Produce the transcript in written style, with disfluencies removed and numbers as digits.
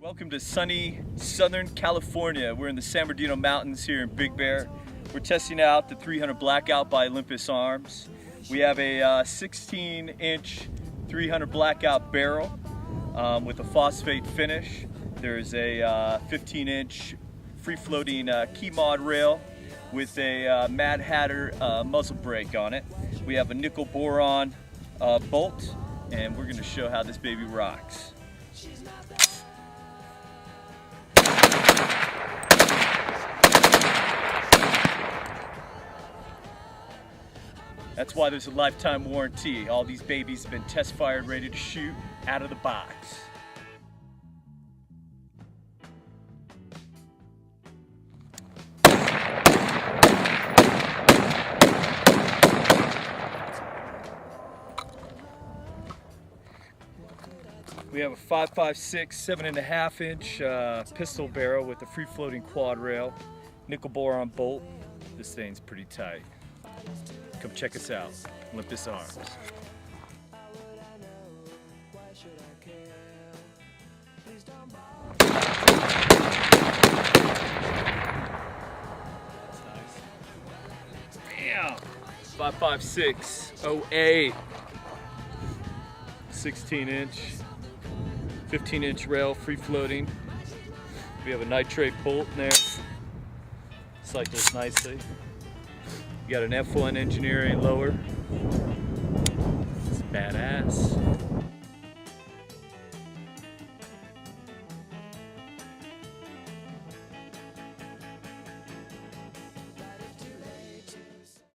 Welcome to sunny Southern California. We're in the San Bernardino Mountains here in Big Bear. We're testing out the 300 Blackout by Olympus Arms. We have a 16-inch 300 Blackout barrel with a phosphate finish. There's a 15-inch free-floating key mod rail with a Mad Hatter muzzle brake on it. We have a nickel boron bolt, and we're going to show how this baby rocks. That's why there's a lifetime warranty. All these babies have been test fired, ready to shoot out of the box. We have a 5.56, 7.5 inch pistol barrel with a free floating quad rail, nickel boron bolt. This thing's pretty tight. Come check us out, Olympus Arms. Bam! 5.56 08, 16-inch, 15-inch rail, free floating. We have a nitrate bolt in there. Cycles nicely. You got an F1 engineering lower. It's badass.